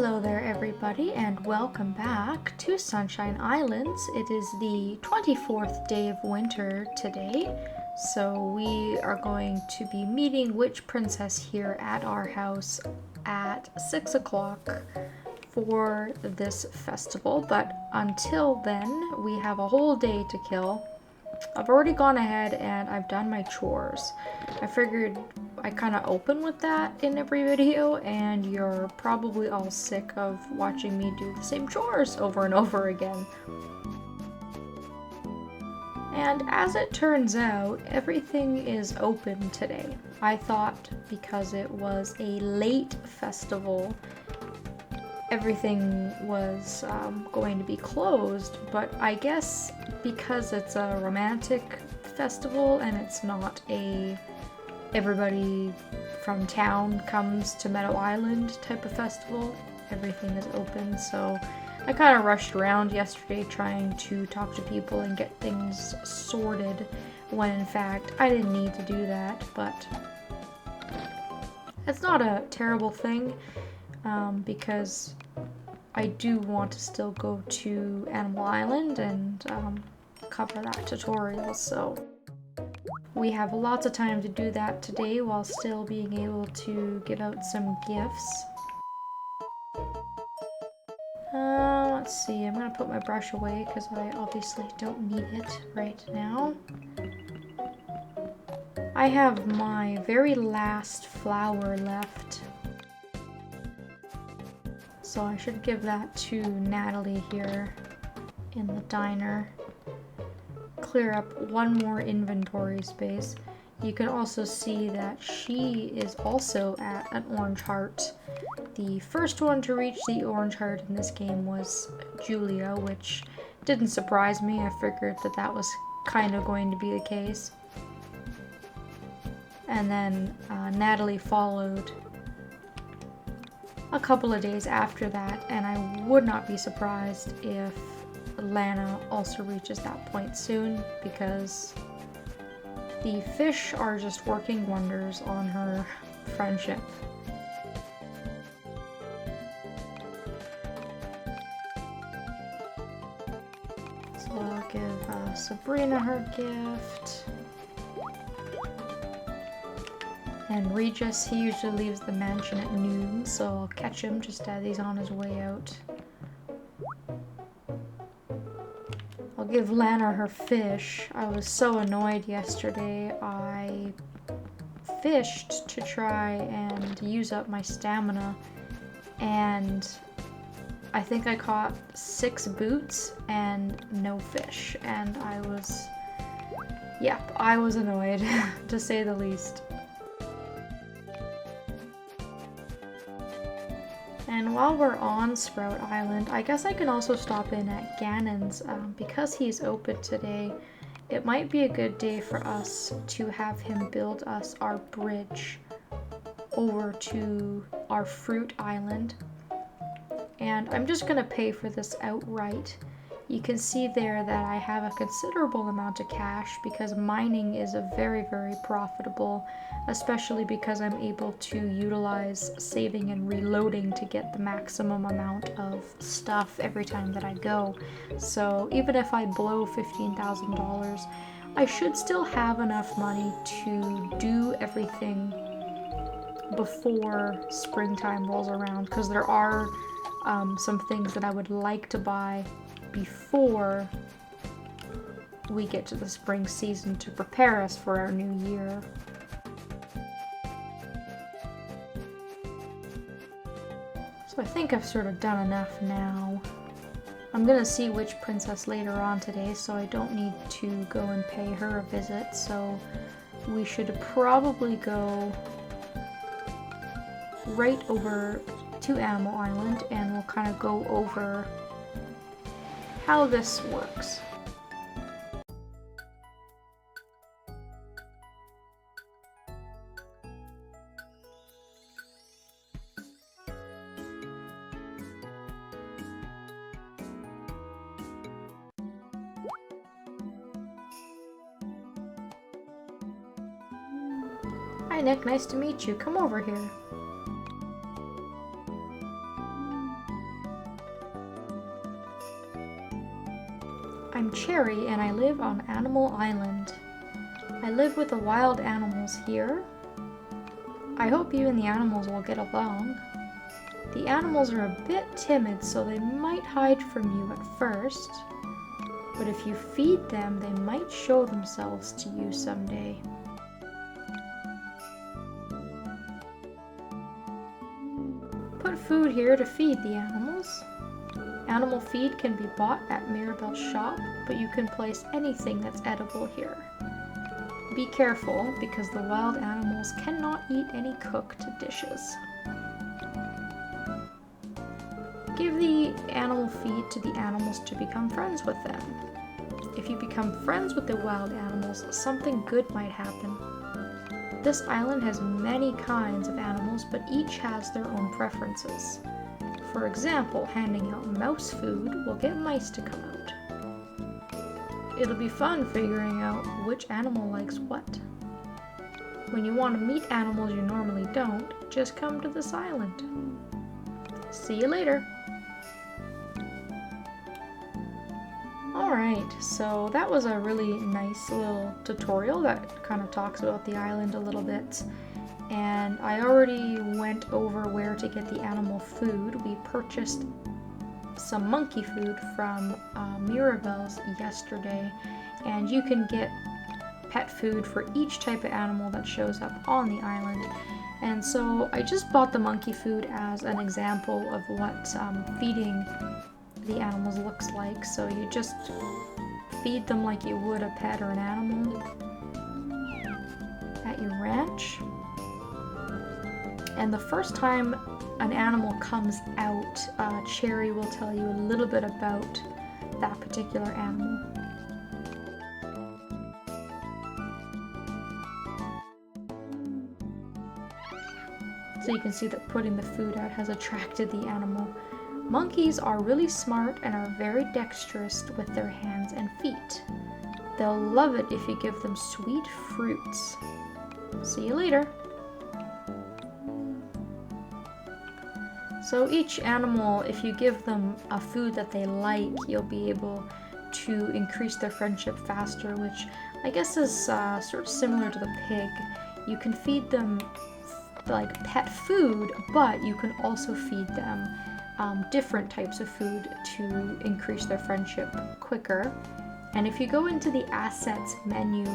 Hello there everybody and welcome back to Sunshine Islands. It is the 24th day of winter today, so we are going to be meeting Witch Princess here at our house at 6 o'clock for this festival, but until then we have a whole day to kill. I've already gone ahead and I've done my chores. I figured I kind of open with that in every video, and you're probably all sick of watching me do the same chores over and over again. And as it turns out, everything is open today. I thought because it was a late festival, everything was going to be closed, but I guess because it's a romantic festival and it's not a everybody from town comes to Meadow Island type of festival, everything is open. So I kind of rushed around yesterday trying to talk to people and get things sorted, when in fact I didn't need to do that, but it's not a terrible thing. Because I do want to still go to Animal Island and cover that tutorial, so we have lots of time to do that today while still being able to give out some gifts. Let's see, I'm gonna put my brush away because I obviously don't need it right now. I have my very last flower left, so I should give that to Natalie here in the diner. Clear up one more inventory space. You can also see that she is also at an orange heart. The first one to reach the orange heart in this game was Julia, which didn't surprise me. I figured that that was kind of going to be the case. And then Natalie followed a couple of days after that, and I would not be surprised if Lana also reaches that point soon, because the fish are just working wonders on her friendship. So I'll give Sabrina her gift. And Regis, he usually leaves the mansion at noon, so I'll catch him just as he's on his way out. I'll give Lana her fish. I was so annoyed yesterday. I fished to try and use up my stamina, and I think I caught 6 boots and no fish, and I was annoyed to say the least. And while we're on Sprout Island, I guess I can also stop in at Gannon's. Because he's open today, it might be a good day for us to have him build us our bridge over to our fruit island. And I'm just gonna pay for this outright. You can see there that I have a considerable amount of cash because mining is a very, very profitable, especially because I'm able to utilize saving and reloading to get the maximum amount of stuff every time that I go. So even if I blow $15,000, I should still have enough money to do everything before springtime rolls around, because there are some things that I would like to buy before we get to the spring season to prepare us for our new year. So I think I've sort of done enough now. I'm gonna see Witch Princess later on today, so I don't need to go and pay her a visit, so we should probably go right over to Animal Island and we'll kind of go over how this works. Hi Nick, nice to meet you. Come over here. I'm Cherry and I live on Animal Island. I live with the wild animals here. I hope you and the animals will get along. The animals are a bit timid, so they might hide from you at first. But if you feed them, they might show themselves to you someday. Put food here to feed the animals. Animal feed can be bought at Mirabelle's shop, but you can place anything that's edible here. Be careful, because the wild animals cannot eat any cooked dishes. Give the animal feed to the animals to become friends with them. If you become friends with the wild animals, something good might happen. This island has many kinds of animals, but each has their own preferences. For example, handing out mouse food will get mice to come out. It'll be fun figuring out which animal likes what. When you want to meet animals you normally don't, just come to this island. See you later. Alright, so that was a really nice little tutorial that kind of talks about the island a little bit. And I already went over where to get the animal food. We purchased some monkey food from Mirabelle's yesterday, and you can get pet food for each type of animal that shows up on the island. And so I just bought the monkey food as an example of what feeding the animals looks like. So you just feed them like you would a pet or an animal at your ranch. And the first time an animal comes out, Cherry will tell you a little bit about that particular animal. So you can see that putting the food out has attracted the animal. Monkeys are really smart and are very dexterous with their hands and feet. They'll love it if you give them sweet fruits. See you later. So each animal, if you give them a food that they like, you'll be able to increase their friendship faster, which I guess is sort of similar to the pig. You can feed them like pet food, but you can also feed them different types of food to increase their friendship quicker. And if you go into the assets menu,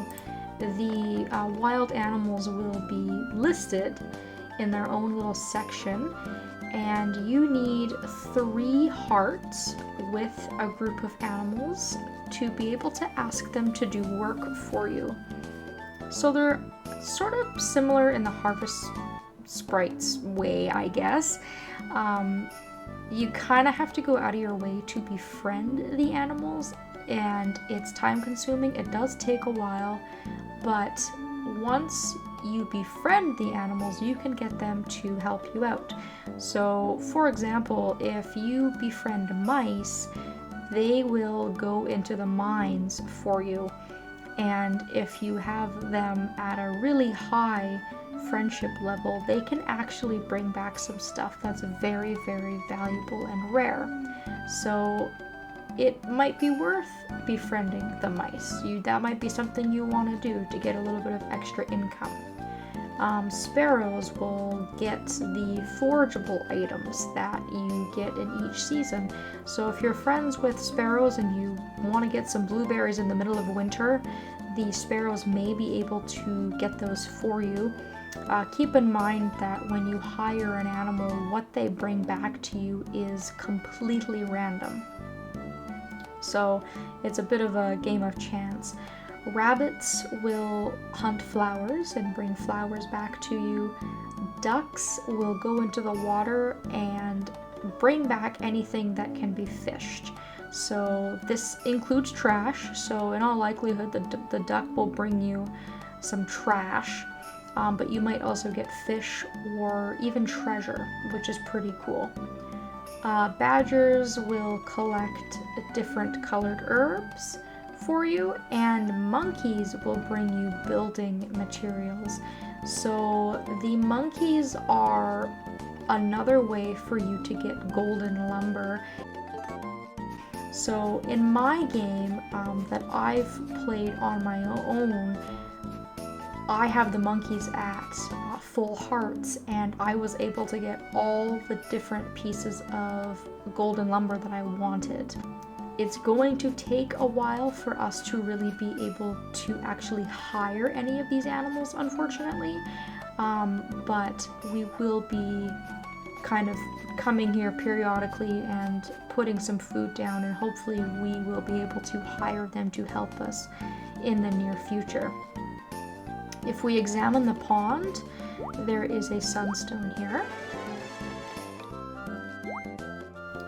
the wild animals will be listed in their own little section, and you need 3 hearts with a group of animals to be able to ask them to do work for you. So they're sort of similar in the Harvest Sprites way, I guess. You kind of have to go out of your way to befriend the animals, and it's time consuming. It does take a while, but once you befriend the animals, you can get them to help you out. So, for example, if you befriend mice, they will go into the mines for you. And if you have them at a really high friendship level, they can actually bring back some stuff that's very, very valuable and rare. So it might be worth befriending the mice. That might be something you want to do to get a little bit of extra income. Sparrows will get the forageable items that you get in each season. So if you're friends with sparrows and you want to get some blueberries in the middle of winter, the sparrows may be able to get those for you. Keep in mind that when you hire an animal, what they bring back to you is completely random. So it's a bit of a game of chance. Rabbits will hunt flowers and bring flowers back to you. Ducks will go into the water and bring back anything that can be fished. So this includes trash. So in all likelihood, the duck will bring you some trash. But you might also get fish or even treasure, which is pretty cool. Badgers will collect different colored herbs for you, and monkeys will bring you building materials. So the monkeys are another way for you to get golden lumber. So in my game that I've played on my own, I have the monkeys at full hearts, and I was able to get all the different pieces of golden lumber that I wanted. It's going to take a while for us to really be able to actually hire any of these animals, unfortunately, but we will be kind of coming here periodically and putting some food down, and hopefully we will be able to hire them to help us in the near future. If we examine the pond, there is a sunstone here.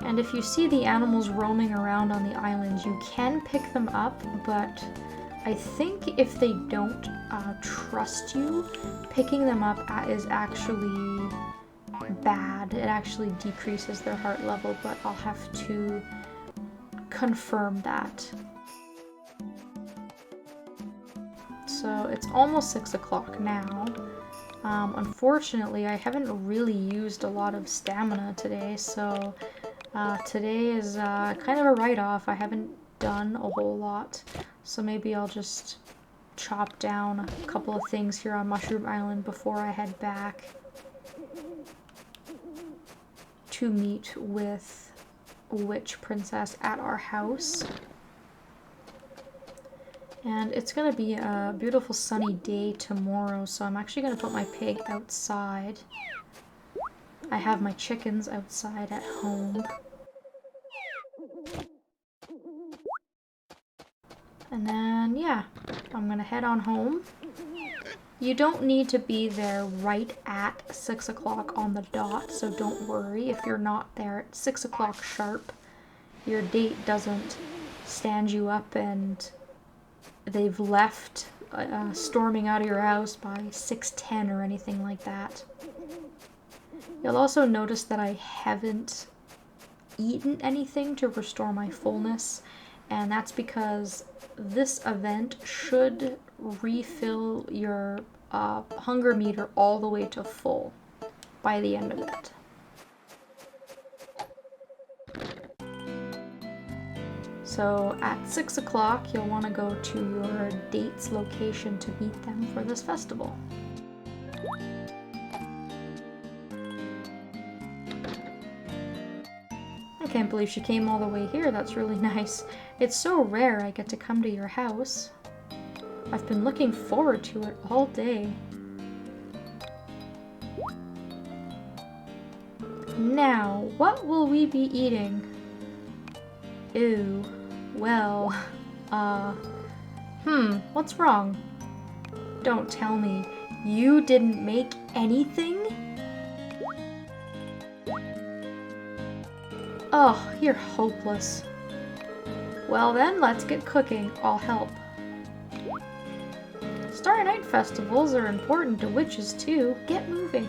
And if you see the animals roaming around on the island, you can pick them up, but I think if they don't trust you, picking them up is actually bad. It actually decreases their heart level, but I'll have to confirm that. So it's almost 6 o'clock now. Unfortunately, I haven't really used a lot of stamina today, so today is kind of a write-off. I haven't done a whole lot, so maybe I'll just chop down a couple of things here on Mushroom Island before I head back to meet with Witch Princess at our house. And it's going to be a beautiful sunny day tomorrow, so I'm actually going to put my pig outside. I have my chickens outside at home. And then, yeah, I'm going to head on home. You don't need to be there right at 6 o'clock on the dot, so don't worry if you're not there at 6 o'clock sharp. Your date doesn't stand you up and they've left storming out of your house by 6:10 or anything like that. You'll also notice that I haven't eaten anything to restore my fullness, and that's because this event should refill your hunger meter all the way to full by the end of it. So at 6 o'clock, you'll want to go to your date's location to meet them for this festival. I can't believe she came all the way here. That's really nice. It's so rare I get to come to your house. I've been looking forward to it all day. Now, what will we be eating? Ew. Well, what's wrong? Don't tell me. You didn't make anything? Oh, you're hopeless. Well then, let's get cooking. I'll help. Starry Night Festivals are important to witches too. Get moving.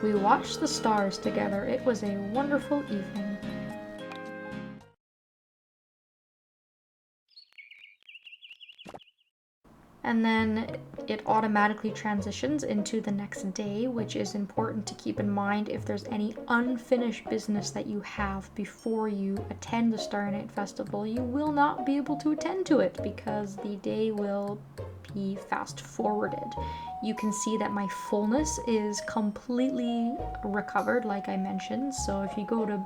We watched the stars together. It was a wonderful evening. And then it automatically transitions into the next day, which is important to keep in mind if there's any unfinished business that you have before you attend the Starry Night Festival. You will not be able to attend to it because the day will be fast forwarded. You can see that my fullness is completely recovered, like I mentioned. So if you go to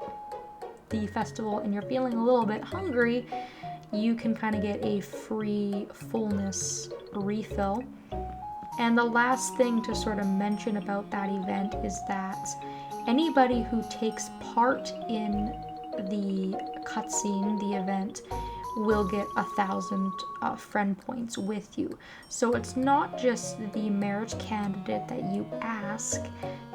the festival and you're feeling a little bit hungry, you can kind of get a free fullness refill. And the last thing to sort of mention about that event is that anybody who takes part in the cutscene, the event, will get 1,000 friend points with you. So it's not just the merit candidate that you ask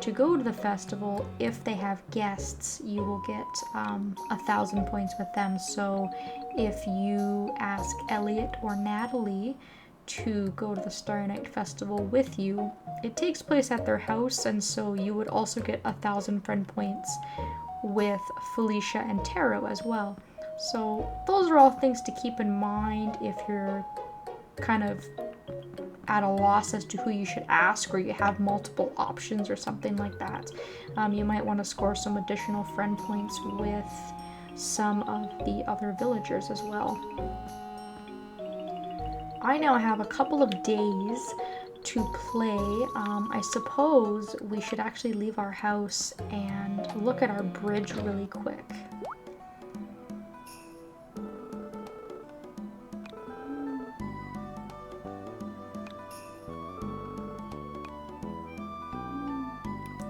to go to the festival. If they have guests, you will get 1,000 points with them. So if you ask Elliot or Natalie to go to the Starry Night Festival with you, it takes place at their house, and so you would also get 1,000 friend points with Felicia and Taro as well. So those are all things to keep in mind if you're kind of at a loss as to who you should ask, or you have multiple options or something like that, you might want to score some additional friend points with some of the other villagers as well. I now have a couple of days to play. I suppose we should actually leave our house and look at our bridge really quick.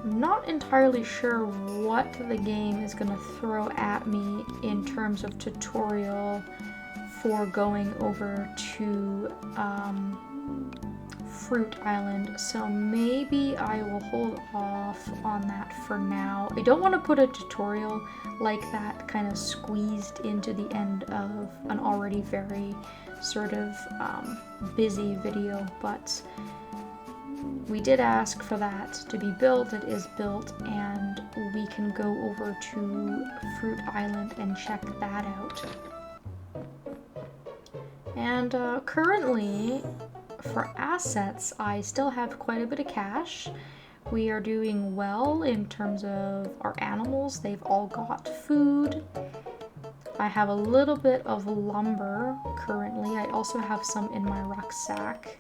I'm not entirely sure what the game is going to throw at me in terms of tutorial for going over to Fruit Island, so maybe I will hold off on that for now. I don't want to put a tutorial like that kind of squeezed into the end of an already very sort of busy video, but we did ask for that to be built. It is built, and we can go over to Fruit Island and check that out. And currently, for assets, I still have quite a bit of cash. We are doing well in terms of our animals. They've all got food. I have a little bit of lumber currently. I also have some in my rucksack.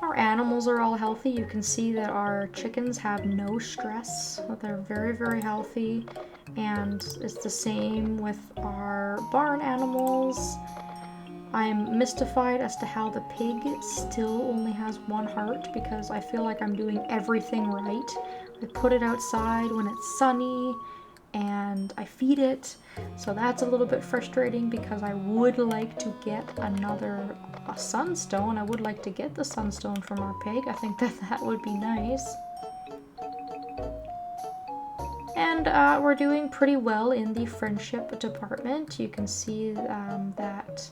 Our animals are all healthy. You can see that our chickens have no stress. They're very, very healthy. And it's the same with our barn animals. I'm mystified as to how the pig still only has one heart, because I feel like I'm doing everything right. I put it outside when it's sunny, and I feed it, so that's a little bit frustrating because I would like to get a sunstone. I would like to get the sunstone from our pig. I think that would be nice. And we're doing pretty well in the friendship department. You can see that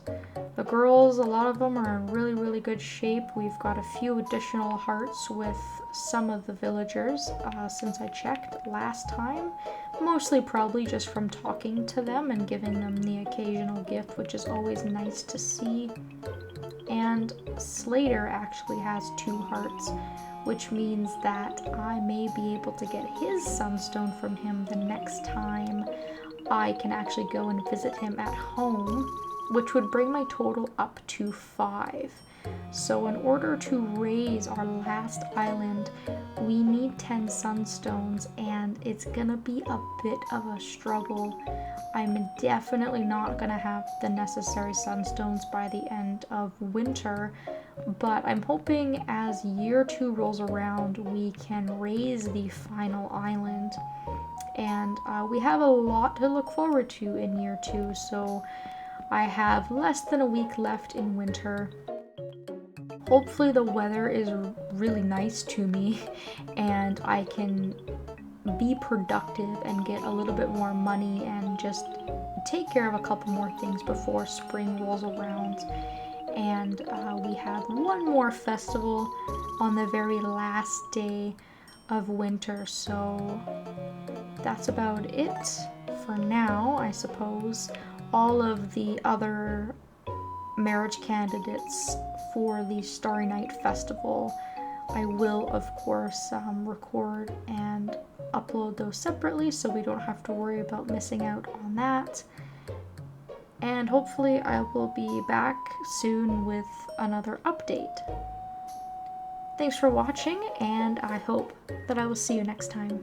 the girls, a lot of them are in really, really good shape. We've got a few additional hearts with some of the villagers since I checked last time. Mostly probably just from talking to them and giving them the occasional gift, which is always nice to see. And Slater actually has 2 hearts, which means that I may be able to get his sunstone from him the next time I can actually go and visit him at home, which would bring my total up to 5. So in order to raise our last island, we need 10 sunstones, and it's gonna be a bit of a struggle. I'm definitely not gonna have the necessary sunstones by the end of winter, but I'm hoping as year 2 rolls around, we can raise the final island. And we have a lot to look forward to in year 2, so I have less than a week left in winter. Hopefully the weather is really nice to me and I can be productive and get a little bit more money and just take care of a couple more things before spring rolls around. And we have one more festival on the very last day of winter, so that's about it for now, I suppose. All of the other marriage candidates for the Starry Night Festival, I will of course record and upload those separately so we don't have to worry about missing out on that. And hopefully I will be back soon with another update. Thanks for watching, and I hope that I will see you next time.